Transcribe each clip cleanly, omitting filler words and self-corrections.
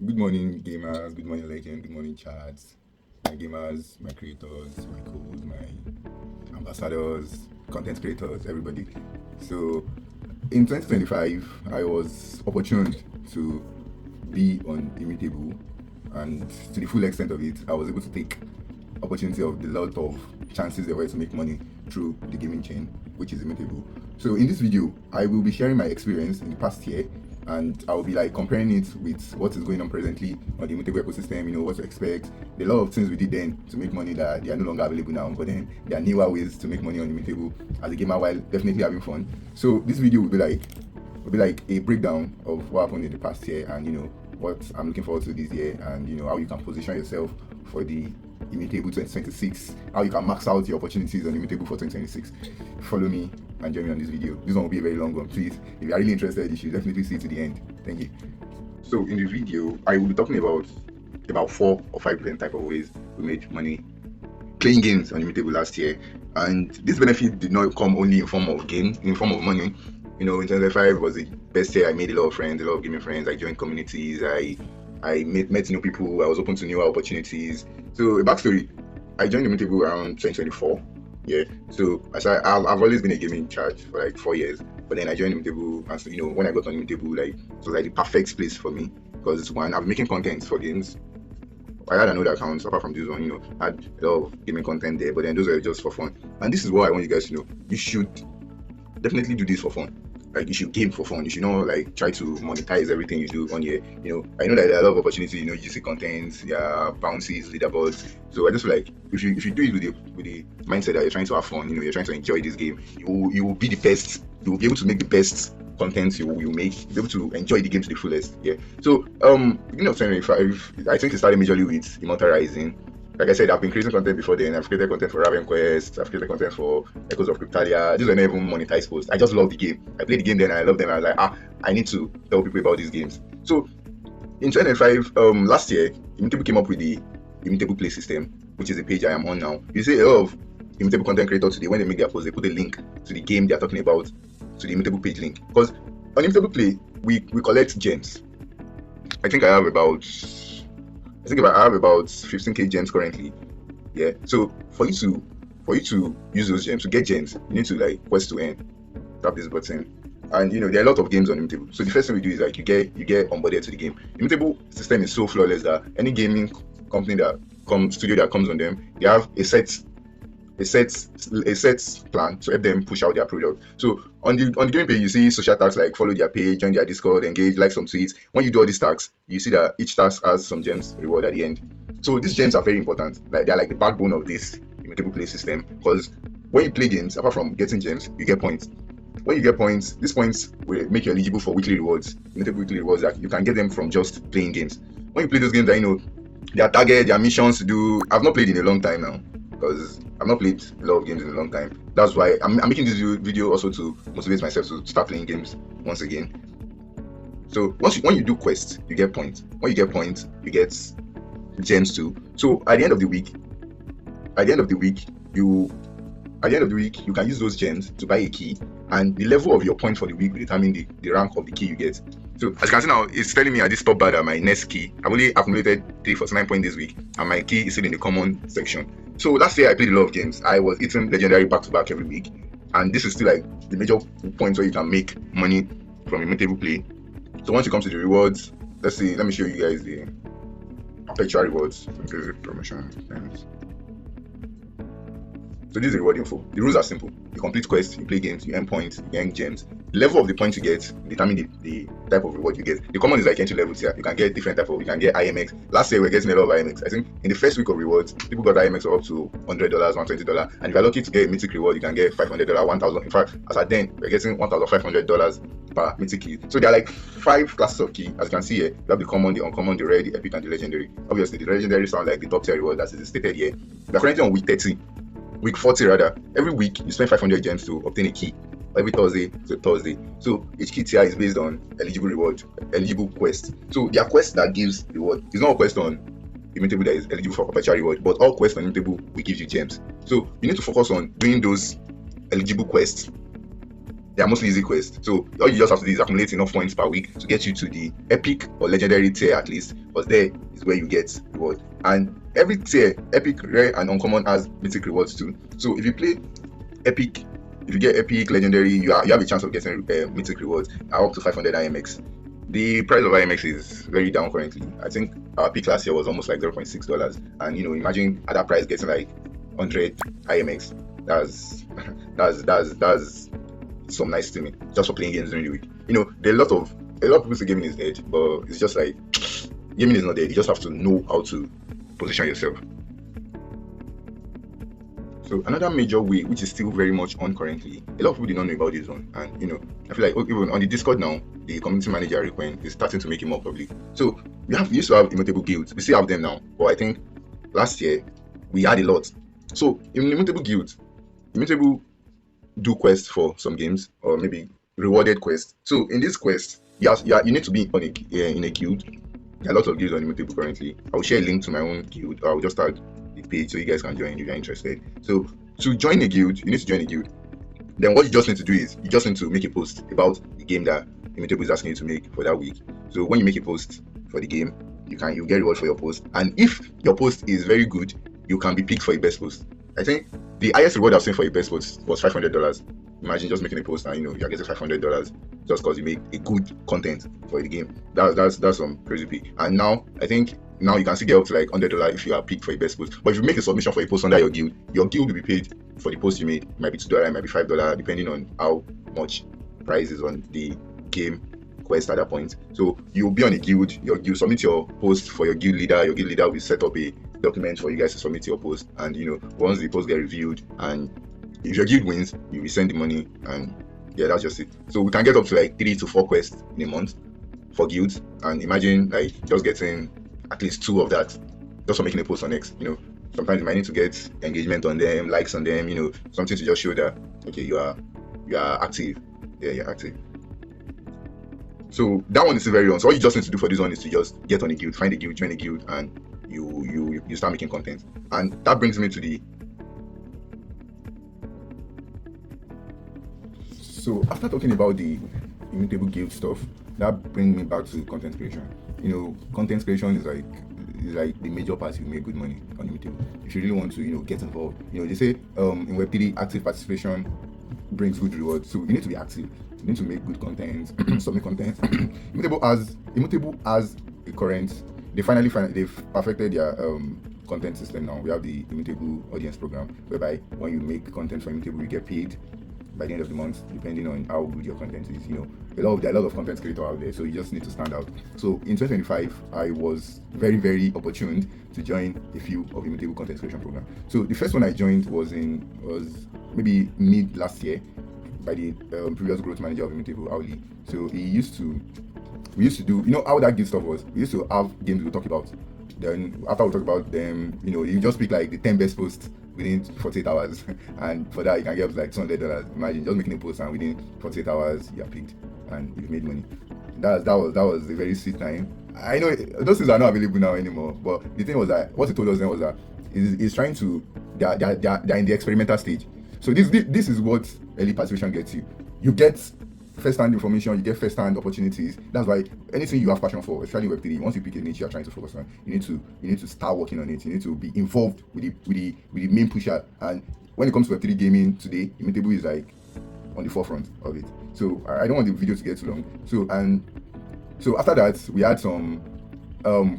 Good morning, gamers. Good morning, legend. Good morning, chats. My gamers, my creators, my codes, my ambassadors, content creators, everybody. So, in 2025, I was opportuned to be on Immutable, and to the full extent of it, I was able to take opportunity of the lot of chances there were to make money through the gaming chain, which is Immutable. So in this video, I will be sharing my experience in the past year, and I'll be like comparing it with what is going on presently on the Immutable ecosystem, what to expect, the lot of things we did then to make money that they are no longer available now, but then there are newer ways to make money on Immutable as a gamer while definitely having fun. So this video will be like a breakdown of what happened in the past year, and what I'm looking forward to this year, and how you can position yourself for the Immutable 2026, how you can max out your opportunities on Immutable for 2026. Follow me and join me on this video. This one will be a very long one. Please, if you are really interested, you should definitely see it to the end. Thank you. So in the video, I will be talking about 4 or 5 different type of ways we made money playing games on Immutable last year. And this benefit did not come only in form of games, in form of money. In 2025 was the best year. I made a lot of friends, a lot of gaming friends. I joined communities. I met new people. I was open to new opportunities. So a backstory: I joined Immutable around 2024. Yeah. So I've always been a gaming charge for like 4 years. But then I joined Immutable, and so when I got on Immutable, like it was like the perfect place for me because one, I'm making content for games. I had another account apart from this one, I had a lot of gaming content there, but then those were just for fun. And this is what I want you guys to know: you should definitely do this for fun. Like, you should game for fun. You should not like try to monetize everything you do on here. I know that there are a lot of opportunities. You see contents, bounces, leaderboards. So I just feel like if you do it with the mindset that you're trying to have fun, you're trying to enjoy this game, you will be the best. You will be able to make the best content you make. You'll be able to enjoy the game to the fullest. Yeah. So beginning of 2025, I think it started majorly with Immortalizing. Like I said, I've been creating content before then. I've created content for Raven Quest. I've created content for Echoes of Cryptalia. These were never even monetized posts. I just love the game. I played the game then and I love them. I was like, I need to tell people about these games. So in 2025, last year, Immutable came up with the Immutable Play system, which is the page I am on now. You see a lot of Immutable content creators today, when they make their post, they put a link to the game they are talking about, to the Immutable page link. Because on Immutable Play, we collect gems. I think I have about 15k gems currently. Yeah. So for you to use those gems, to get gems, you need to like quest to earn. Tap this button. And there are a lot of games on Immutable. So the first thing we do is like you get onboarded to the game. Immutable system is so flawless that any gaming company studio that comes on them, they have a set plan to help them push out their product. So on the gaming page, you see social tags like follow their page, join their Discord, engage, like some tweets. When you do all these tags, you see that each task has some gems reward at the end. So these gems are very important. Like, they're like the backbone of this Immutable Play system, because when you play games, apart from getting gems, you get points. When you get points, these points will make you eligible for weekly rewards. Immutable weekly rewards, that you can get them from just playing games. When you play those games, that their target, their missions to do. I've not played in a long time now, because I've not played a lot of games in a long time. That's why I'm making this video also to motivate myself to start playing games once again. So when you do quests, you get points. When you get points, you get gems too. So at the end of the week, you can use those gems to buy a key, and the level of your point for the week will determine the rank of the key you get. So as you can see now, it's telling me at this top bar that my next key, I've only accumulated 349 points this week, and my key is still in the common section. So last year I played a lot of games. I was hitting legendary back to back every week, and this is still like the major points where you can make money from Immutable Play. So once you come to the rewards, let me show you guys the perpetual rewards. Promotion. So this is the reward info. The rules are simple. You complete quests, you play games, you earn points, you earn gems. The level of the points you get determine the type of reward you get. The common is like entry levels here. You can get different type of. You can get IMX. Last year we were getting a lot of IMX. I think in the first week of rewards, people got IMX of up to $100, $120, and if you're lucky to get a mythic reward, you can get $500, $1,000. In fact, as at then, we're getting $1,500 per mythic key. So there are like 5 classes of key. As you can see here, you have the common, the uncommon, the rare, the epic, and the legendary. Obviously, the legendary sound like the top tier reward, that is stated here. We're currently on week 30. Week 40 rather. Every week you spend 500 gems to obtain a key. Every Thursday to Thursday. So each key tier is based on eligible reward, eligible quest. So there are quests that gives reward. It's not a quest on Immutable that is eligible for perpetual reward, but all quests on Immutable will give you gems. So you need to focus on doing those eligible quests. They are mostly easy quests. So all you just have to do is accumulate enough points per week to get you to the epic or legendary tier at least, but there is where you get reward. And every tier, epic, rare, and uncommon has mythic rewards too. So if you play epic, if you get epic, legendary, you have a chance of getting mythic rewards up to 500 IMX. The price of IMX is very down currently. I think our peak last year was almost like $0.6, and imagine at that price getting like 100 IMX. That's some nice to me just for playing games during the week. There are a lot of people say gaming is dead, but it's just like gaming is not dead. You just have to know how to position yourself. So another major way, which is still very much on currently, a lot of people did not know about this one, and I feel like even on the Discord now, the community manager Requen is starting to make it more public. So we used to have Immutable guilds. We still have them now, but I think last year we had a lot. So in Immutable guilds, Immutable do quests for some games, or maybe rewarded quests. So in this quest, you need to be in a guild. There are lots of guilds on Immutable currently. I will share a link to my own guild, or I will just tag the page so you guys can join if you're interested. So to join a guild, you need to join a guild. Then what you just need to do is you just need to make a post about the game that Immutable is asking you to make for that week. So when you make a post for the game, you get reward for your post. And if your post is very good, you can be picked for a best post. I think the highest reward I've seen for a best post was $500. Imagine just making a post and you're getting $500 just because you make a good content for the game. That's some crazy pay. And now I think you can still get up to like $100 if you are picked for a best post. But if you make a submission for a post under your guild will be paid for the post you made. It might be $2, it might be $5, depending on how much price is on the game quest at that point. So you'll be on a guild, you submit your post for your guild leader. Your guild leader will set up a document for you guys to submit your post, and once the post get reviewed, and if your guild wins, you will send the money, and yeah, that's just it. So we can get up to like 3 to 4 quests in a month for guilds, and imagine like just getting at least 2 of that just for making a post on X. Sometimes you might need to get engagement on them, likes on them, something to just show that okay, you are active. Yeah, you're active. So that one is still very on. So all you just need to do for this one is to just get on a guild, find a guild, join a guild, and you start making content. And that brings me to the. So after talking about the Immutable guild stuff, that brings me back to content creation. Content creation is like the major part you make good money on Immutable. If you really want to get involved, they say in Web3 active participation brings good rewards. So you need to be active. You need to make good content, submit content. Immutable has a current. They've perfected their content system now. We have the Immutable audience program, whereby when you make content for Immutable, you get paid by the end of the month, depending on how good your content is. There are a lot of content creators out there, so you just need to stand out. So in 2025, I was very, very opportune to join a few of Immutable content creation program. So the first one I joined was maybe mid last year by the previous growth manager of Immutable, Auli. So we used to do, how that guild stuff was. We used to have games we talk about. Then after we talk about them, you just pick like the 10 best posts within 48 hours, and for that you can get up to like $200. Imagine just making a post and within 48 hours you're picked and you've made money. That was a very sweet time. I know those things are not available now anymore, but the thing was that what he told us then was that he's trying to they're in the experimental stage. So this is what early participation gets you. You get first-hand information, you get first-hand opportunities. That's why anything you have passion for, especially Web3, once you pick a niche you are trying to focus on, you need to start working on it. You need to be involved with the main pusher. And when it comes to Web3 gaming today, Immutable is like on the forefront of it. So I don't want the video to get too long. So after that, we had some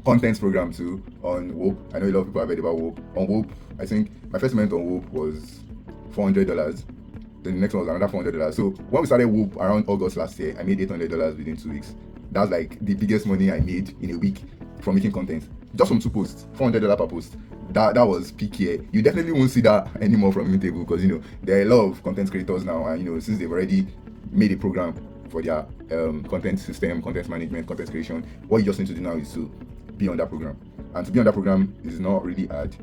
content program too on WOP. I know a lot of people have heard about WOP. On WOP, I think my first payment on WOP was $400. Then the next one was another $400. So when we started WOP around August last year, I made $800 within 2 weeks. That's like the biggest money I made in a week from making content. Just from 2 posts, $400 per post. That was peak year. You definitely won't see that anymore from Immutable because there are a lot of content creators now, and since they've already made a program for their content system, content management, content creation, what you just need to do now is to be on that program. And to be on that program is not really hard.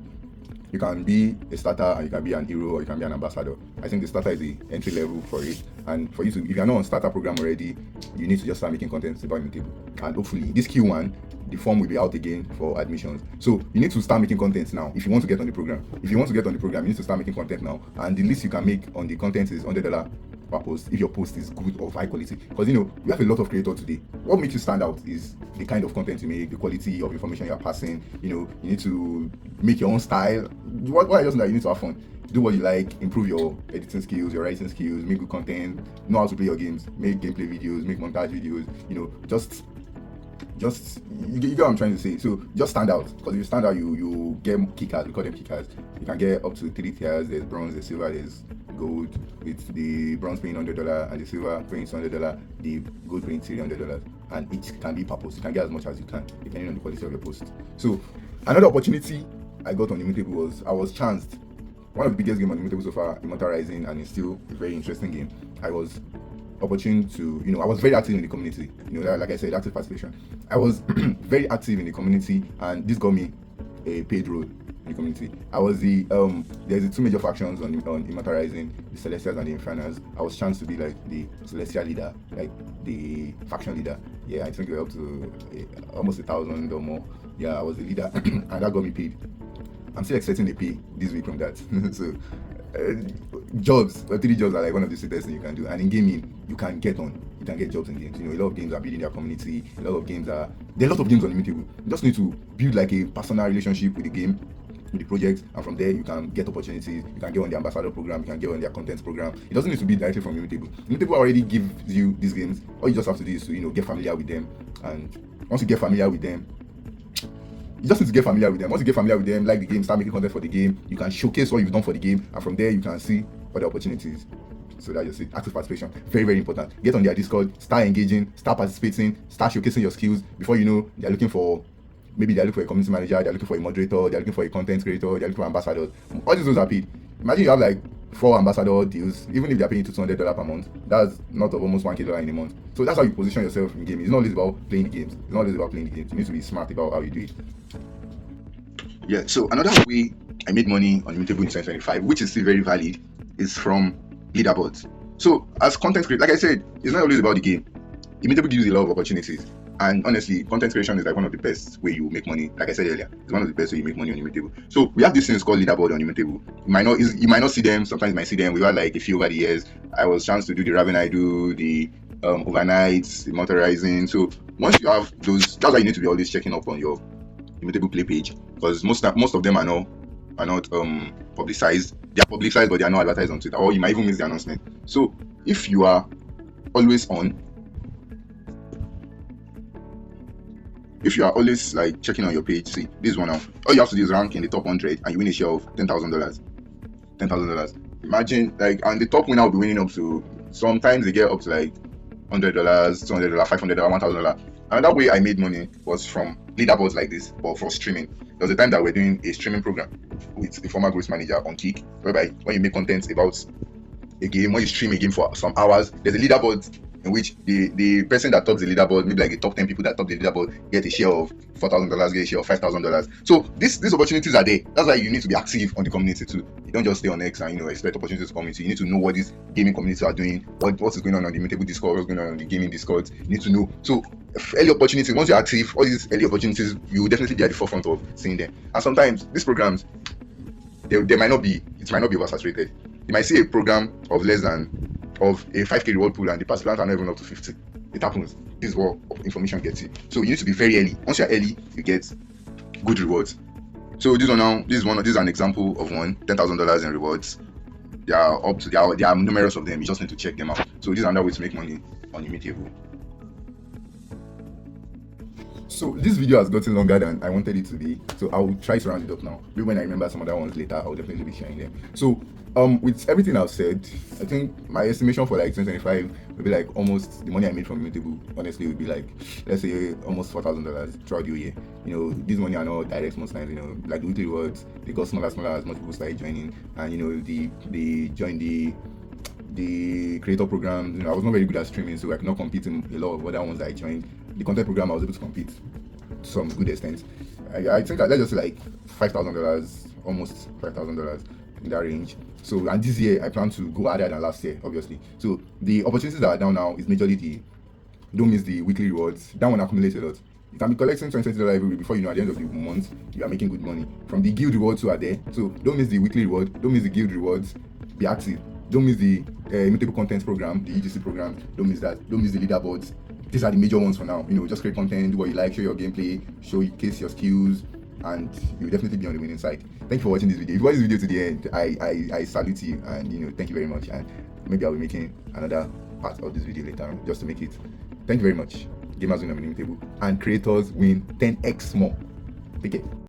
You can be a starter and you can be an hero or you can be an ambassador. I think the starter is the entry level for it. And for you to, if you're not on starter program already, you need to just start making content about Immutable. And hopefully this Q1, the form will be out again for admissions. So you need to start making content now if you want to get on the program. If you want to get on the program, you need to start making content now. And the least you can make on the content is $100 per post if your post is good or of high quality. Because you have a lot of creators today. What makes you stand out is the kind of content you make, the quality of information you're passing. You need to make your own style. What I just know that you need to have fun. Do what you like, improve your editing skills, your writing skills, make good content, know how to play your games, make gameplay videos, make montage videos, just you get what I'm trying to say. So just stand out, because if you stand out, you get kickers. We call them kickers. You can get up to 3 tiers. There's bronze, there's silver, there's gold. With the bronze paying $100 and the silver paying $200, the gold paying $300, and each can be per post. You can get as much as you can depending on the quality of your post. So another opportunity I got on Immutable was I was chanced. One of the biggest games on Immutable so far, Immortalizing, and it's still a very interesting game. I was opportune to, I was very active in the community. Like I said, active participation. I was very active in the community, and this got me a paid role in the community. I was there's the 2 major factions on Immortalizing, the Celestials and the Infernals. I was chanced to be like the Celestial leader, like the faction leader. Yeah, I think we're up to almost 1,000 or more. Yeah, I was the leader, and that got me paid. I'm still expecting a pay this week from that. So jobs, Web3 jobs are like one of the sweetest things you can do. And in gaming, you can get jobs in games. A lot of games are building their community. There are a lot of games on Immutable. You just need to build like a personal relationship with the game, with the project, and from there you can get opportunities. You can get on the ambassador program, you can get on their content program. It doesn't need to be directly from Immutable. Immutable already gives you these games. All you just have to do is to get familiar with them. And once you get familiar with them, you just need to get familiar with them. Once you get familiar with them, like the game, start making content for the game. You can showcase what you've done for the game, and from there you can see other opportunities. So that's just it. Active participation, very, very important. Get on their Discord, start engaging, start participating, start showcasing your skills. Before you know, they're looking for a community manager, they're looking for a moderator, they're looking for a content creator, they're looking for ambassadors. All these things are paid. Imagine you have like 4 ambassador deals, even if they're paying you $200 per month, that's not of almost $1K in a month. So that's how you position yourself in gaming. It's not always about playing the games. You need to be smart about how you do it. Yeah, so another way I made money on Immutable in 2025, which is still very valid, is from leaderboards. So as content creator, like I said, it's not always about the game. Immutable gives you a lot of opportunities. And honestly, content creation is like one of the best way you make money. Like I said earlier, it's one of the best way you make money on Immutable. So we have these things called leaderboard on Immutable. You might not see them. Sometimes you might see them. We've had like a few over the years. I was chance to do the Raven I do, the overnights, the motorizing. So once you have those, that's why you need to be always checking up on your Immutable play page, because most of them are not publicized. They are publicized, but they are not advertised on Twitter, or you might even miss the announcement. So if you are always on, if you are always like checking on your page, see this one now. All you have to do is rank in the top 100, and you win a share of $10,000. $10,000. Imagine and the top winner will be winning up to, sometimes they get up to like $100, $200, $500, $1,000. Another way I made money was from leaderboards like this, but for streaming. There was a time that we're doing a streaming program with the former growth manager on Kick, whereby when you make content about a game, when you stream a game for some hours, there's a leaderboard in which the person that tops the leaderboard, maybe like the top 10 people that top the leaderboard, get a share of $4,000, get a share of $5,000. So these opportunities are there. That's why you need to be active on the community too. You don't just stay on X and expect opportunities to come into. You need to know what these gaming communities are doing, what is going on the Immutable Discord, what's going on the gaming Discord. You need to know. So early opportunities, once you're active, all these early opportunities, you will definitely be at the forefront of seeing them. And sometimes these programs, it might not be oversaturated. You might see a program of a 5K reward pool, and the participants are not even up to 50. It happens. This is what information gets you. So you need to be very early. Once you're early, you get good rewards. So this is an example of one, $10,000 in rewards. There are numerous of them. You just need to check them out. So this is another way to make money on Immutable. So this video has gotten longer than I wanted it to be, so I will try to round it up now. Maybe when I remember some other ones later, I'll definitely be sharing them. So with everything I've said, I think my estimation for like 2025 will be like almost the money I made from Immutable, honestly, would be like, let's say almost $4,000 throughout the year. This money are not direct most times, like the weekly rewards, they got smaller as much people started joining, and they joined the creator program. I was not very good at streaming, so I could not compete in a lot of other ones that I joined. The content program, I was able to compete to some good extent. I think that let's just say like $5,000, almost $5,000 in that range. So, and this year I plan to go higher than last year, obviously. So the opportunities that are down now is majorly don't miss the weekly rewards. That one accumulates a lot. You can be collecting $20 every week. Before you know, at the end of the month, you are making good money. From the guild rewards too are there. So don't miss the weekly reward. Don't miss the guild rewards. Be active. Don't miss the Immutable content program, the EGC program. Don't miss that. Don't miss the leaderboards. These are the major ones for now. Just create content, do what you like, show your gameplay, showcase your skills, and you'll definitely be on the winning side. Thank you for watching this video. If you watch this video to the end, I salute you, and thank you very much. And maybe I'll be making another part of this video later on just to make it. Thank you very much. Gamers win on Immutable, and creators win 10x more. Take care.